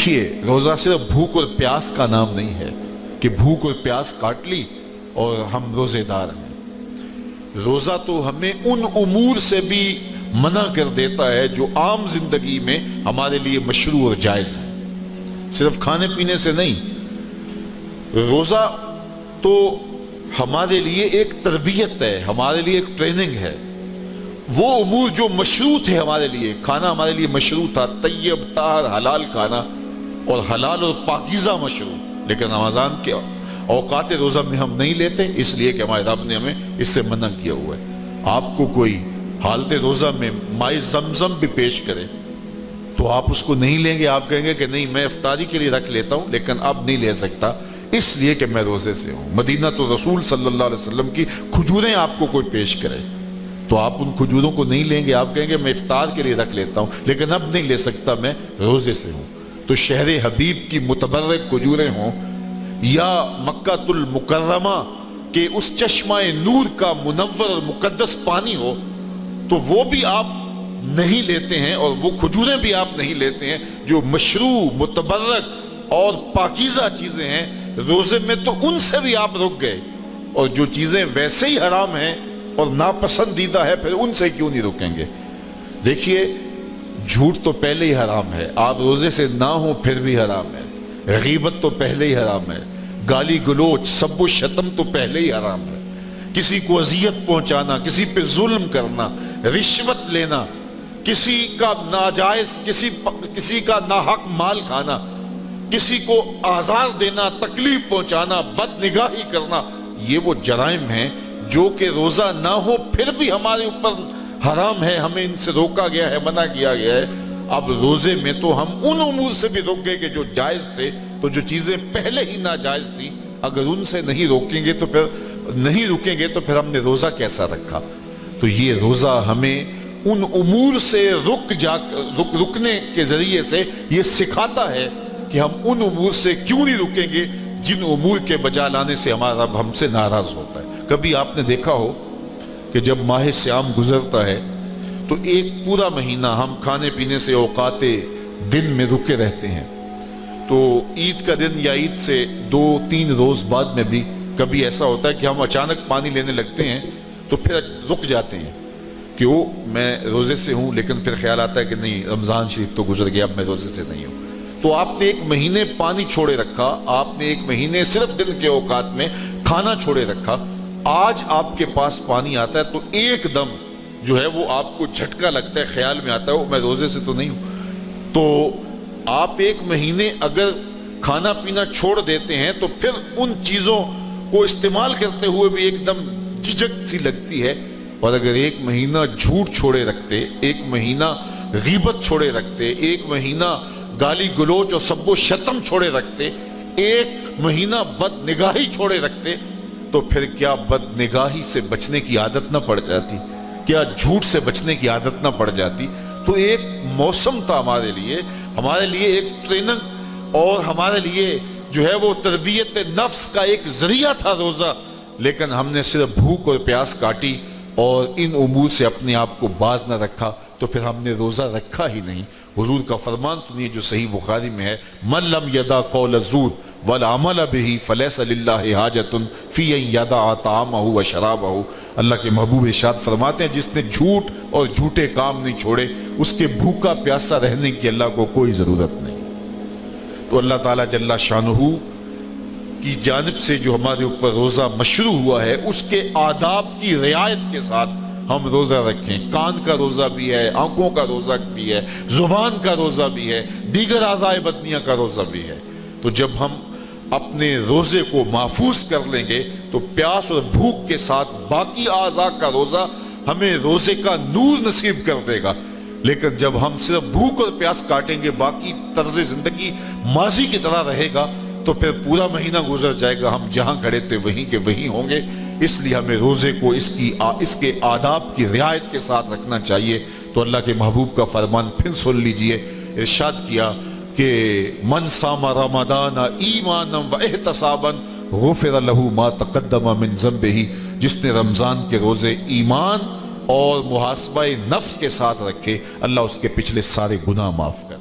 دیکھیے روزہ صرف بھوک اور پیاس کا نام نہیں ہے کہ بھوک اور پیاس کاٹ لی اور ہم روزے دار ہیں۔ روزہ تو ہمیں ان امور سے بھی منع کر دیتا ہے جو عام زندگی میں ہمارے لیے مشروع اور جائز ہے، صرف کھانے پینے سے نہیں۔ روزہ تو ہمارے لیے ایک تربیت ہے، ہمارے لیے ایک ٹریننگ ہے۔ وہ امور جو مشروع تھے ہمارے لیے، کھانا ہمارے لیے مشروع تھا، طیب طاہر حلال کھانا اور حلال اور پاکیزہ مشروع، لیکن رمضان کے اوقات روزہ میں ہم نہیں لیتے، اس لیے کہ ہمارے رب نے ہمیں اس سے منع کیا ہوا ہے۔ آپ کو کوئی حالت روزہ میں مائے زمزم بھی پیش کرے تو آپ اس کو نہیں لیں گے، آپ کہیں گے کہ نہیں میں افطاری کے لیے رکھ لیتا ہوں لیکن اب نہیں لے سکتا اس لیے کہ میں روزے سے ہوں۔ مدینہ تو رسول صلی اللہ علیہ وسلم کی کھجوریں آپ کو کوئی پیش کرے تو آپ ان کھجوروں کو نہیں لیں گے، آپ کہیں گے میں افطار کے لیے رکھ لیتا ہوں لیکن اب نہیں لے سکتا، میں روزے سے ہوں۔ تو شہر حبیب کی متبرک کھجوریں ہوں یا مکہ المکرمہ کے اس چشمہ نور کا منور اور مقدس پانی ہو تو وہ بھی آپ نہیں لیتے ہیں، اور وہ کھجوریں بھی آپ نہیں لیتے ہیں جو مشروع متبرک اور پاکیزہ چیزیں ہیں۔ روزے میں تو ان سے بھی آپ رک گئے، اور جو چیزیں ویسے ہی حرام ہیں اور ناپسندیدہ ہے پھر ان سے کیوں نہیں رکیں گے؟ دیکھیے جھوٹ تو پہلے ہی حرام ہے، آپ روزے سے نہ ہوں پھر بھی حرام ہے۔ غیبت تو پہلے ہی حرام ہے، گالی گلوچ سب و شتم تو پہلے ہی حرام ہے، کسی کو اذیت پہنچانا، کسی پہ ظلم کرنا، رشوت لینا، کسی کا ناجائز کسی کا ناحق مال کھانا، کسی کو آزار دینا، تکلیف پہنچانا، بد نگاہی کرنا، یہ وہ جرائم ہیں جو کہ روزہ نہ ہو پھر بھی ہمارے اوپر حرام ہے، ہمیں ان سے روکا گیا ہے، منع کیا گیا ہے۔ اب روزے میں تو ہم ان امور سے بھی روک گئے کہ جو جائز تھے، تو جو چیزیں پہلے ہی ناجائز تھیں اگر ان سے نہیں رکیں گے تو پھر ہم نے روزہ کیسا رکھا؟ تو یہ روزہ ہمیں ان امور سے رکنے کے ذریعے سے یہ سکھاتا ہے کہ ہم ان امور سے کیوں نہیں رکیں گے جن امور کے بجا لانے سے ہمارا رب ہم سے ناراض ہوتا ہے۔ کبھی آپ نے دیکھا ہو کہ جب ماہ سیام گزرتا ہے تو ایک پورا مہینہ ہم کھانے پینے سے اوقات دن میں رکے رہتے ہیں، تو عید کا دن یا عید سے 2-3 روز بعد میں بھی کبھی ایسا ہوتا ہے کہ ہم اچانک پانی لینے لگتے ہیں تو پھر رک جاتے ہیں کہ وہ میں روزے سے ہوں، لیکن پھر خیال آتا ہے کہ نہیں رمضان شریف تو گزر گیا، اب میں روزے سے نہیں ہوں۔ تو آپ نے ایک مہینے پانی چھوڑے رکھا، آپ نے ایک مہینے صرف دن کے اوقات میں کھانا چھوڑے رکھا، آج آپ کے پاس پانی آتا ہے تو ایک دم جو ہے وہ آپ کو جھٹکا لگتا ہے، خیال میں آتا ہے میں روزے سے تو نہیں ہوں۔ تو آپ ایک مہینے اگر کھانا پینا چھوڑ دیتے ہیں تو پھر ان چیزوں کو استعمال کرتے ہوئے بھی ایک دم جھجک سی لگتی ہے، اور اگر ایک مہینہ جھوٹ چھوڑے رکھتے، ایک مہینہ غیبت چھوڑے رکھتے، ایک مہینہ گالی گلوچ اور سب و شتم چھوڑے رکھتے، ایک مہینہ بد نگاہی چھوڑے رکھتے، تو پھر کیا بد نگاہی سے بچنے کی عادت نہ پڑ جاتی؟ کیا جھوٹ سے بچنے کی عادت نہ پڑ جاتی؟ تو ایک موسم تھا ہمارے لیے ایک ٹریننگ، اور ہمارے لیے جو ہے وہ تربیت نفس کا ایک ذریعہ تھا روزہ، لیکن ہم نے صرف بھوک اور پیاس کاٹی اور ان امور سے اپنے آپ کو باز نہ رکھا تو پھر ہم نے روزہ رکھا ہی نہیں۔ حضور کا فرمان سنیے جو صحیح بخاری میں ہے، من لم یدع قول الزور والعمل به فلیس للہ حاجۃ فی ان یدع طعامہ وشرابہ۔ اللہ کے محبوب ارشاد فرماتے ہیں جس نے جھوٹ اور جھوٹے کام نہیں چھوڑے اس کے بھوکا پیاسا رہنے کی اللہ کو کوئی ضرورت نہیں۔ تو اللہ تعالیٰ جل شانہ کی جانب سے جو ہمارے اوپر روزہ مشروع ہوا ہے اس کے آداب کی رعایت کے ساتھ ہم روزہ رکھیں۔ کان کا روزہ بھی ہے، آنکھوں کا روزہ بھی ہے، زبان کا روزہ بھی ہے، دیگر اعضاء بدنیہ کا روزہ بھی ہے۔ تو جب ہم اپنے روزے کو محفوظ کر لیں گے تو پیاس اور بھوک کے ساتھ باقی اعضاء کا روزہ ہمیں روزے کا نور نصیب کر دے گا، لیکن جب ہم صرف بھوک اور پیاس کاٹیں گے باقی طرز زندگی ماضی کی طرح رہے گا تو پھر پورا مہینہ گزر جائے گا، ہم جہاں کھڑے تھے وہیں کے وہیں ہوں گے۔ اس لیے ہمیں روزے کو اس کے آداب کی رعایت کے ساتھ رکھنا چاہیے۔ تو اللہ کے محبوب کا فرمان پھر سن لیجئے، ارشاد کیا کہ من صام رمضان ایمانا و احتسابا غفر له ما تقدم من ذنبہ، جس نے رمضان کے روزے ایمان اور محاسبہ نفس کے ساتھ رکھے اللہ اس کے پچھلے سارے گناہ معاف کر۔